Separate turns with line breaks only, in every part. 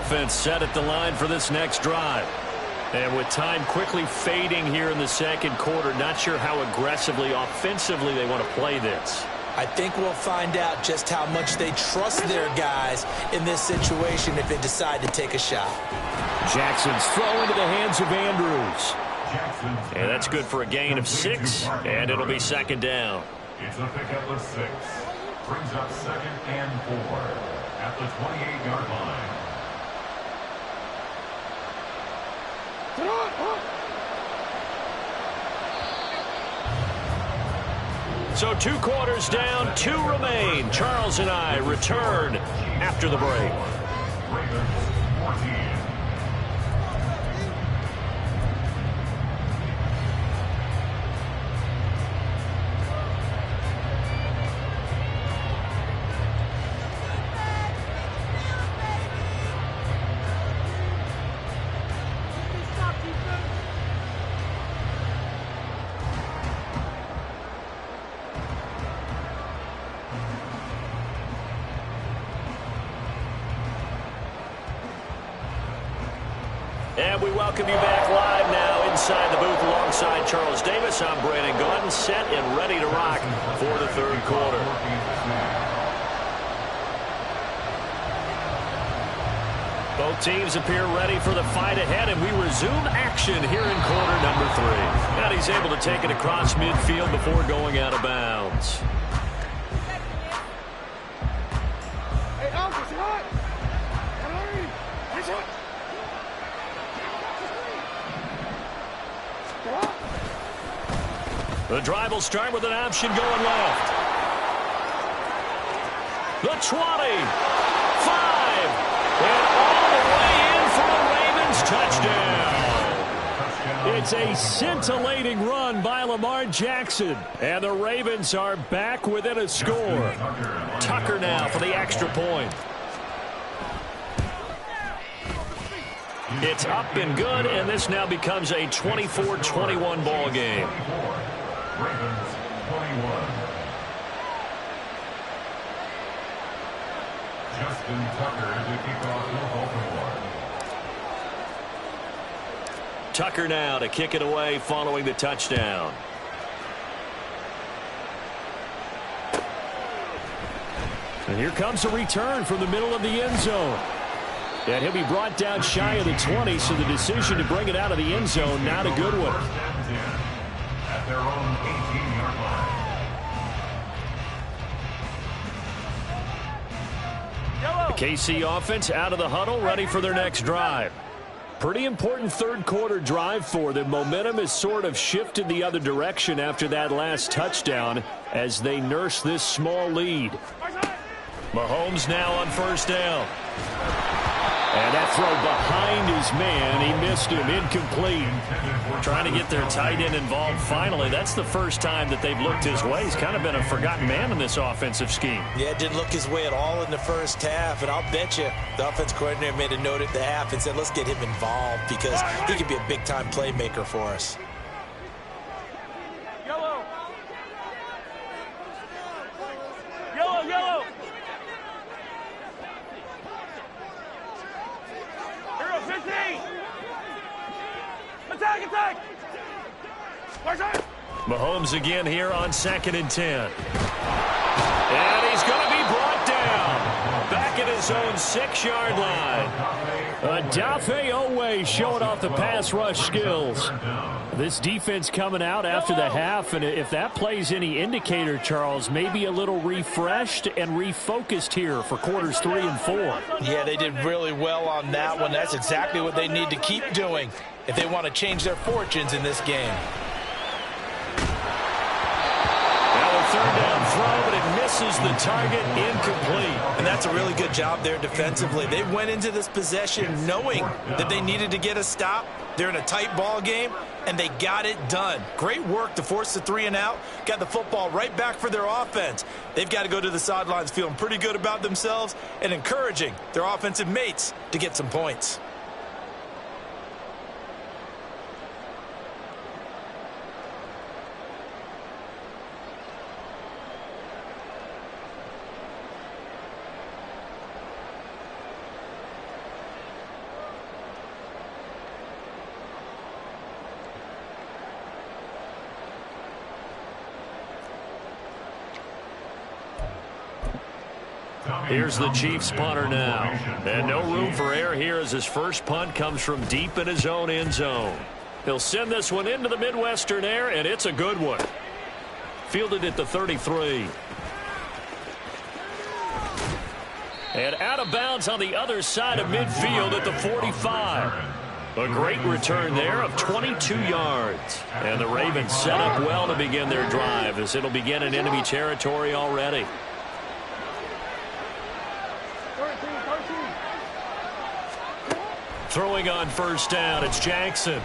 offense set at the line for this next drive. And with time quickly fading here in the second quarter, not sure how aggressively, offensively they want to play this.
I think we'll find out just how much they trust their guys in this situation if they decide to take a shot.
Jackson's throw into the hands of Andrews. And that's good for a gain of 6, and it'll be second down.
It's a pickup of 6. Brings up 2nd and 4 at the 28-yard line.
So 2 quarters down, 2 remain. Charles and I return after the break.
Ravens 14.
And we welcome you back live now inside the booth alongside Charles Davis. I'm Brandon Gaudin, set and ready to rock for the third quarter. Both teams appear ready for the fight ahead, and we resume action here in quarter number 3. And he's able to take it across midfield before going out of bounds. The drive will start with an option going left. The 20, 5, and all the way in for a Ravens touchdown. It's a scintillating run by Lamar Jackson, and the Ravens are back within a score. Tucker now for the extra point. It's up and good, and this now becomes a 24-21 ball game.
Ravens 21. Justin Tucker to kick off for Baltimore.
Tucker now to kick it away following the touchdown. And here comes a return from the middle of the end zone. And he'll be brought down shy of the 20, so the decision to bring it out of the end zone, not a good one.
At their own 18-yard line.
The KC offense out of the huddle, ready for their next drive. Pretty important third quarter drive for them. Momentum has sort of shifted the other direction after that last touchdown as they nurse this small lead. Mahomes now on first down. And that throw behind his man, he missed him, incomplete. Trying to get their tight end involved finally. That's the first time that they've looked his way. He's kind of been a forgotten man in this offensive scheme.
Yeah, didn't look his way at all in the first half, and I'll bet you the offense coordinator made a note at the half and said, let's get him involved because he could be a big-time playmaker for us.
Yellow. Yellow, yellow. Hero 15. Attack, attack.
Mahomes again here on 2nd and 10. And he's going to be brought down. Back at his own 6-yard line. Odafe Owe showing off the pass rush skills. This defense coming out after the half, and if that plays any indicator, Charles, maybe a little refreshed and refocused here for quarters 3 and 4.
Yeah, they did really well on that one. That's exactly what they need to keep doing if they want to change their fortunes in this game.
Third down throw, but it misses the target, incomplete.
And that's a really good job there defensively. They went into this possession knowing that they needed to get a stop. They're in a tight ball game, and they got it done. Great work to force the 3 and out. Got the football right back for their offense. They've got to go to the sidelines feeling pretty good about themselves and encouraging their offensive mates to get some points.
Here's the Chiefs punter now. And no room for error here as his first punt comes from deep in his own end zone. He'll send this one into the Midwestern air, and it's a good one. Fielded at the 33. And out of bounds on the other side of midfield at the 45. A great return there of 22 yards. And the Ravens set up well to begin their drive as it'll begin in enemy territory already. Throwing on first down, it's Jackson.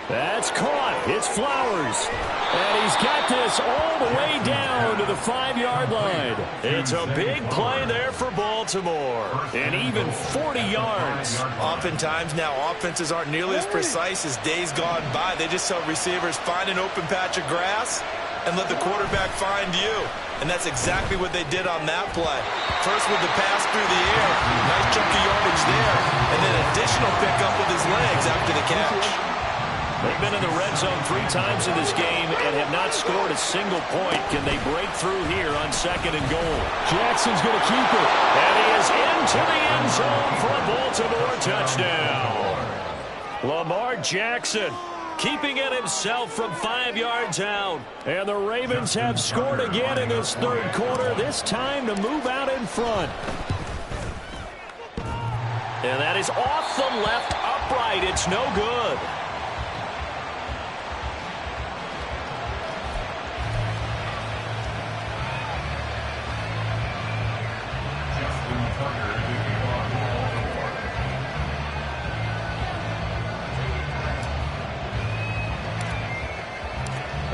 That's caught. It's Flowers. And he's got this all the way down to the 5-yard line. It's a big play there for Baltimore. And even 40 yards.
Oftentimes now, offenses aren't nearly as precise as days gone by. They just tell receivers, find an open patch of grass and let the quarterback find you. And that's exactly what they did on that play. First with the pass through the air. Nice chunky yardage there. And then additional pickup with his legs after the catch.
They've been in the red zone 3 times in this game and have not scored a single point. Can they break through here on 2nd and goal? Jackson's going to keep it. And he is into the end zone for a Baltimore touchdown. Lamar Jackson keeping it himself from 5 yards out. And the Ravens have scored again in this 3rd quarter, this time to move out in front. And that is off the left upright. It's no good.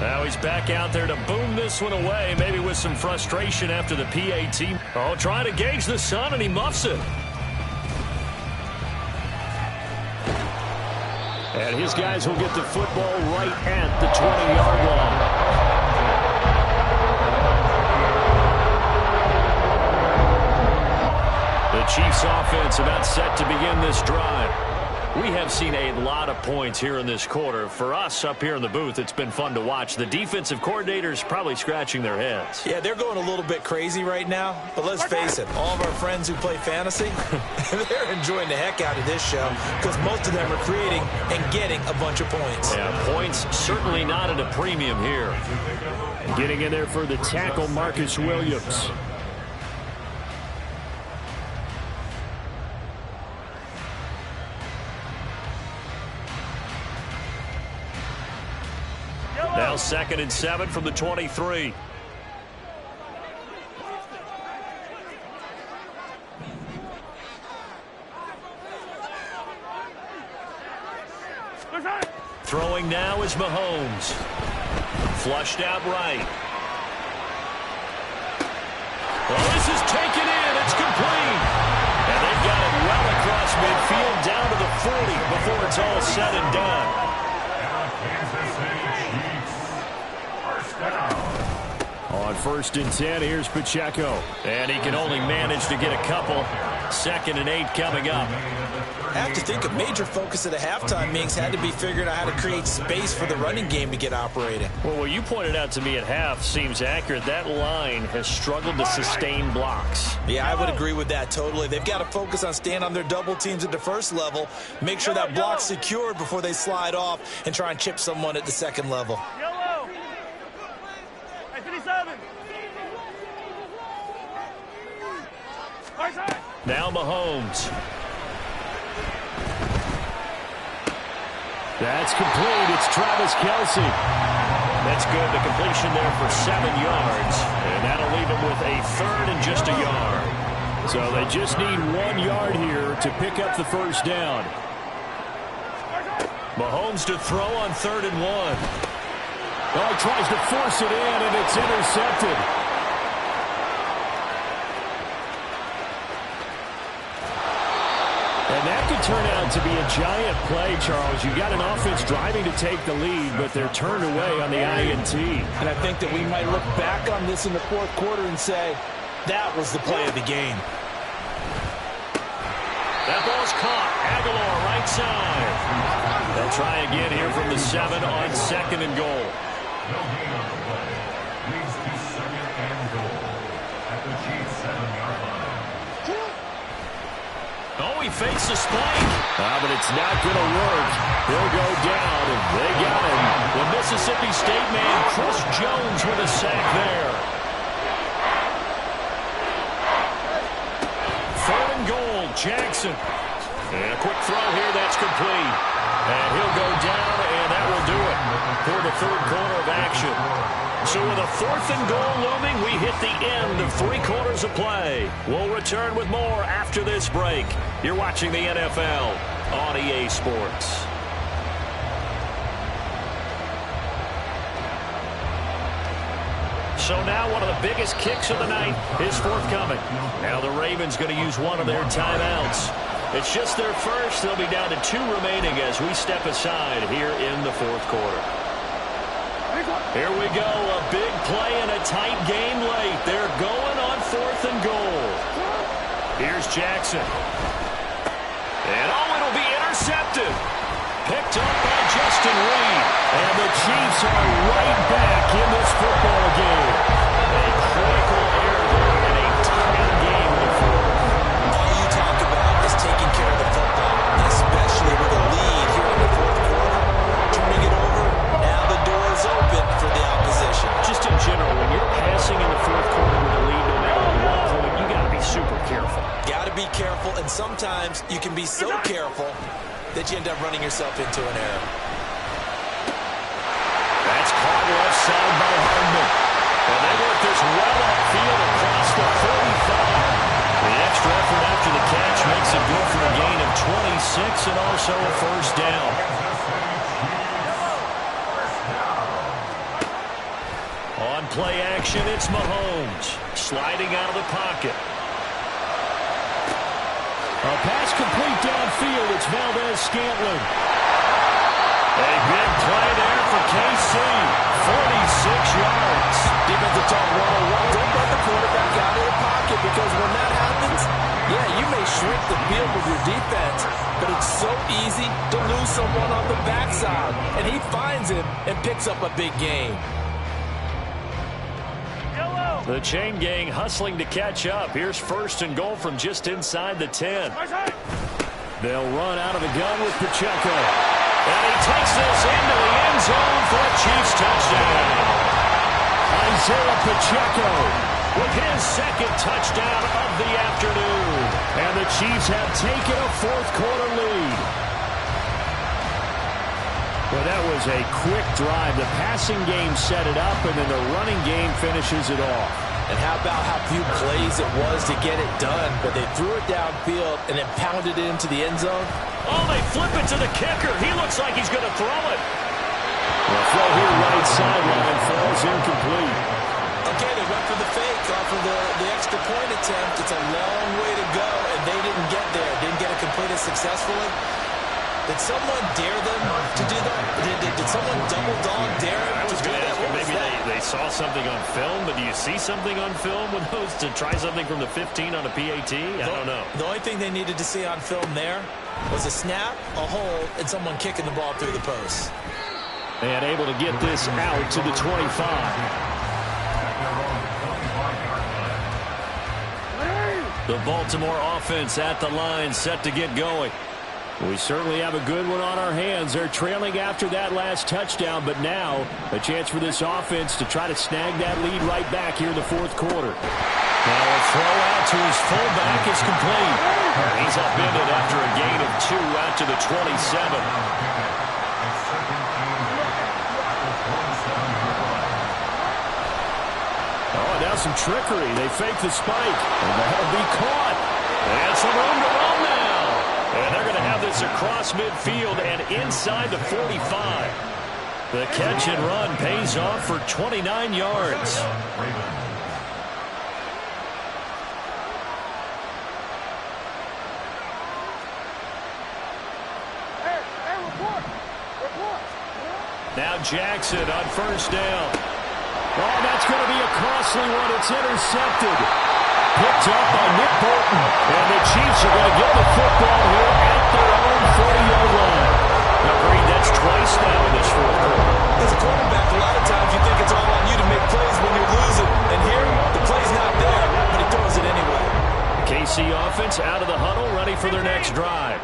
Now he's back out there to boom this one away, maybe with some frustration after the PAT. Oh, trying to gauge the sun, and he muffs it. And his guys will get the football right at the 20-yard line. The Chiefs offense about set to begin this drive. We have seen a lot of points here in this quarter. For us up here in the booth, it's been fun to watch. The defensive coordinators probably scratching their heads.
Yeah, they're going a little bit crazy right now. But let's face it, all of our friends who play fantasy, they're enjoying the heck out of this show because most of them are creating and getting a bunch of points.
Yeah, points certainly not at a premium here. Getting in there for the tackle, Marcus Williams. Now 2nd and 7 from the 23. Throwing now is Mahomes. Flushed out right. Well, this is taken in. It's complete. And they've got it well across midfield down to the 40 before it's all said and done. On 1st and 10, here's Pacheco. And he can only manage to get a couple. 2nd and 8 coming up.
I have to think a major focus of the halftime meetings had to be figuring out how to create space for the running game to get operating.
Well, what you pointed out to me at half seems accurate. That line has struggled to sustain blocks.
Yeah, I would agree with that totally. They've got to focus on staying on their double teams at the 1st level, make sure that block's secured before they slide off and try and chip someone at the 2nd level.
Yellow. 57.
Now Mahomes. That's complete. It's Travis Kelce. That's good. The completion there for 7 yards. And that'll leave him with a 3rd and just a yard. So they just need 1 yard here to pick up the 1st down. Mahomes to throw on 3rd and 1. Oh, he tries to force it in, and it's intercepted. And that could turn out to be a giant play, Charles. You got an offense driving to take the lead, but they're turned away on the INT.
And I think that we might look back on this in the 4th quarter and say, that was the play of the game.
That ball's caught. Aguilar right side. They'll try again here from the 7 on 2nd and goal.
at the Chiefs' 7-yard line.
Oh, he fakes the spike. But it's not going to work. He'll go down, and they got him. The Mississippi State man, Chris Jones, with a sack there. 3rd and goal, Jackson. And a quick throw here, that's complete. And he'll go down, and that will do it for the 3rd quarter of action. So with a 4th and goal looming, we hit the end of 3 quarters of play. We'll return with more after this break. You're watching the NFL on EA Sports. So now one of the biggest kicks of the night is forthcoming. Now the Ravens going to use one of their timeouts. It's just their first. They'll be down to 2 remaining as we step aside here in the 4th quarter. Here we go. A big play in a tight game late. They're going on 4th and goal. Here's Jackson. And oh, it'll be intercepted. Picked up by Justin Reed. And the Chiefs are right back in this football game. A critical error there in a tight game in the 4th.
All you talk about is taking care of the football, especially with a lead here in the 4th quarter. Turning it over, now the door is open for the opposition.
Just in general, when you're passing in the 4th quarter with a lead, no matter what point, you got to be super careful.
Got to be careful, and sometimes you can be so careful that you end up running yourself into an error.
That's caught left side by Hardman. And they work this well upfield across the 35. The extra effort after the catch makes it good for a gain of 26 and also a 1st down. On play action, it's Mahomes sliding out of the pocket. A pass complete downfield. It's Valdez-Scantling. A big play there for KC. 46 yards.
Defensive talk 101. Don't let the quarterback out of the pocket, because when that happens, yeah, you may shrink the field with your defense, but it's so easy to lose someone on the backside. And he finds him and picks up a big gain.
The chain gang hustling to catch up. Here's 1st and goal from just inside the 10. They'll run out of the gun with Pacheco. And he takes this into the end zone for a Chiefs touchdown. Isaiah Pacheco with his 2nd touchdown of the afternoon. And the Chiefs have taken a 4th quarter lead. Well, that was a quick drive. The passing game set it up, and then the running game finishes it off.
And how about how few plays it was to get it done, but they threw it downfield and then pounded it into the end zone.
Oh, they flip it to the kicker. He looks like he's going to throw it. The throw here right sideline falls incomplete.
Okay, they went for the fake off of the extra point attempt. It's a long way to go, and they didn't get there. Didn't get it completed successfully. Did someone dare them to do that? Did someone double dog dare them to do that?
Maybe they saw something on film, but do you see something on film with those to try something from the 15 on a PAT? I don't know. The
only thing they needed to see on film there was a snap, a hold, and someone kicking the ball through the post.
And able to get this out to the 25. The Baltimore offense at the line, set to get going. We certainly have a good one on our hands. They're trailing after that last touchdown, but now a chance for this offense to try to snag that lead right back here in the 4th quarter. Now a throw out to his fullback is complete. He's upended after a gain of 2 out to the 27. Oh, now some trickery. They fake the spike, and that'll be caught. And some room to run now. And they're going to have this across midfield and inside the 45. The catch and run pays off for 29 yards. Now Jackson on 1st down. Oh, that's going to be a costly one. It's intercepted. Picked up by Nick Bolton. And the Chiefs are going to get the football here at their own 40-yard line. Now, Green, that's twice now in this 4th quarter.
As a quarterback, a lot of times you think it's all on you to make plays when you're losing. And here, the play's not there.
KC offense out of the huddle, ready for their next drive.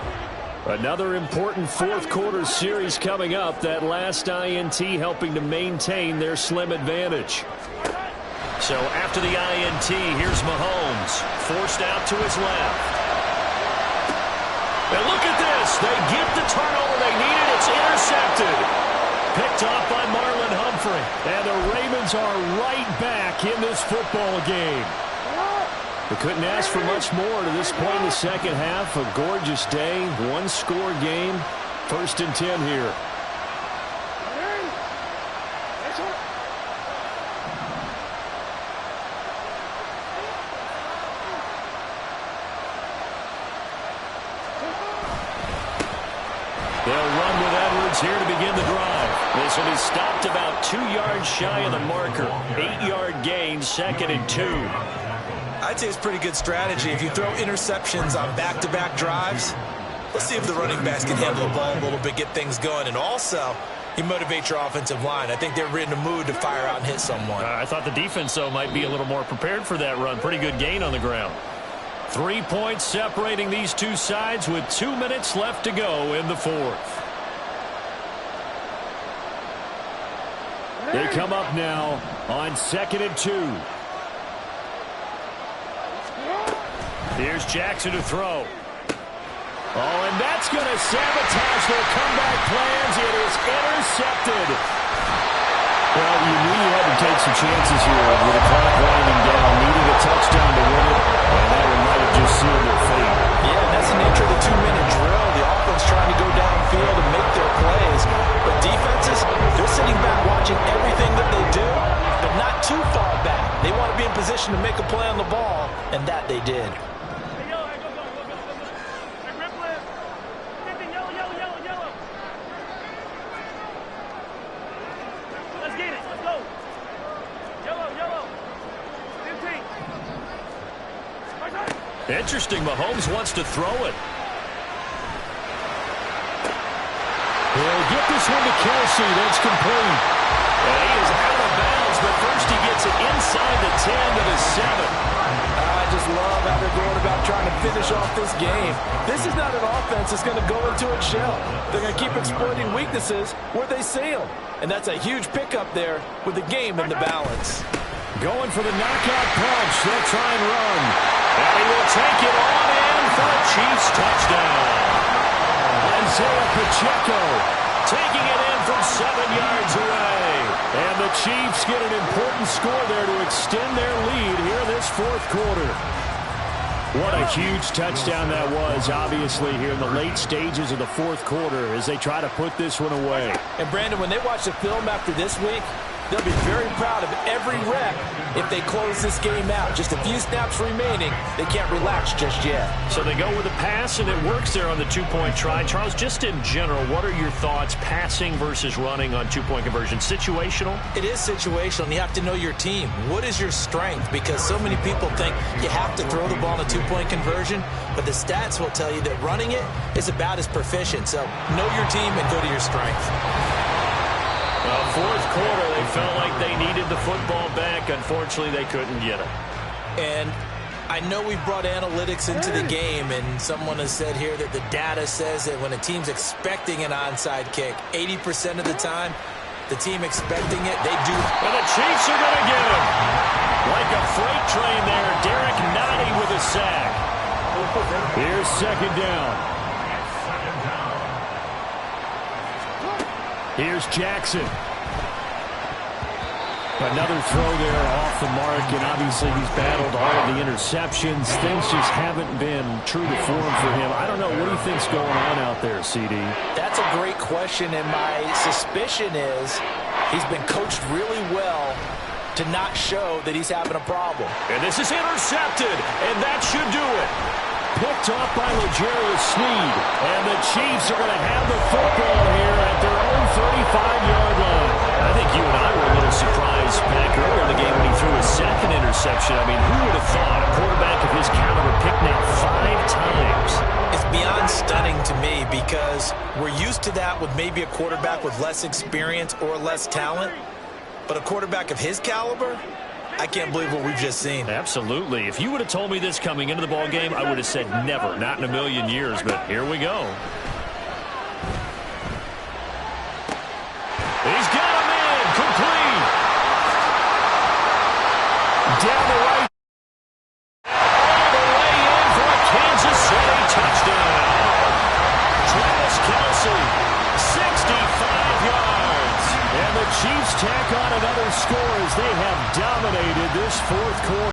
Another important fourth quarter series coming up. That last INT helping to maintain their slim advantage. So after the INT, here's Mahomes. Forced out to his left. And look at this. They get the turnover they needed. It's intercepted. Picked off by Marlon Humphrey. And the Ravens are right back in this football game. They couldn't ask for much more to this point in the second half. A gorgeous day, one-score game. 1st and 10 here. They'll run with Edwards here to begin the drive. This will be stopped about 2 yards shy of the marker. 8-yard gain, 2nd and 2.
I'd say it's pretty good strategy. If you throw interceptions on back-to-back drives, let's see if the running backs can handle the ball a little bit, get things going. And also, you motivate your offensive line. I think they're in the mood to fire out and hit someone.
I thought the defense, though, might be a little more prepared for that run. Pretty good gain on the ground. 3 points separating these two sides with 2 minutes left to go in the fourth. They come up now on 2nd and 2. Here's Jackson to throw. Oh, and that's going to sabotage their comeback plans. It is intercepted. Well, you knew you had to take some chances here with the clock winding down. Needed a touchdown to win it, and that one might have just sealed their fate.
Yeah, that's the nature of the 2-minute drill. The offense trying to go downfield and make their plays. But defenses, they're sitting back watching everything that they do, but not too far back. They want to be in position to make a play on the ball, and that they did.
Interesting. Mahomes wants to throw it. He'll get this one to Kelsey. That's complete. And he is out of bounds, but first he gets it inside the 10 to the 7.
I just love how they're going about trying to finish off this game. This is not an offense that's going to go into its shell. They're going to keep exploiting weaknesses where they see them. And that's a huge pickup there with the game in the balance.
Going for the knockout punch. They'll try and run. And he will take it on in for a Chiefs touchdown. Isaiah Pacheco taking it in from 7 yards away. And the Chiefs get an important score there to extend their lead here in this fourth quarter. What a huge touchdown that was, obviously, here in the late stages of the fourth quarter as they try to put this one away.
And, Brandon, when they watch the film after this week, they'll be very proud of every rep if they close this game out. Just a few snaps remaining. They can't relax just yet.
So they go with a pass, and it works there on the two-point try. Charles, just in general, what are your thoughts passing versus running on two-point conversion? Situational?
It is situational, and you have to know your team. What is your strength? Because so many people think you have to throw the ball in a two-point conversion, but the stats will tell you that running it is about as proficient. So know your team and go to your strength.
Fourth quarter, they felt like they needed the football back. Unfortunately, they couldn't get it.
And I know we brought analytics into the game, and someone has said here that the data says that when a team's expecting an onside kick, 80% of the time, the team expecting it, they do.
And the Chiefs are going to get him. Like a freight train there, Derek Nottie with a sack. Here's 2nd down. Here's Jackson. Another throw there off the mark, and obviously he's battled all of the interceptions. Things just haven't been true to form for him. I don't know. What do you think's going on out there, CD?
That's a great question, and my suspicion is he's been coached really well to not show that he's having a problem.
And this is intercepted, and that should do it. Picked off by L'Jarius Sneed, and the Chiefs are going to have the football here at their own 35-yard line. I think you and I were a little surprised back earlier in the game when he threw his 2nd interception. I mean, who would have thought a quarterback of his caliber picked now 5 times?
It's beyond stunning to me because we're used to that with maybe a quarterback with less experience or less talent. But a quarterback of his caliber, I can't believe what we've just seen.
Absolutely. If you would have told me this coming into the ball game, I would have said never, not in a million years, but here we go. He's got him in, complete. Down the right. All the way in for a Kansas City touchdown. Travis Kelce, 65 yards. And the Chiefs tack on another score as they have dominated this fourth quarter.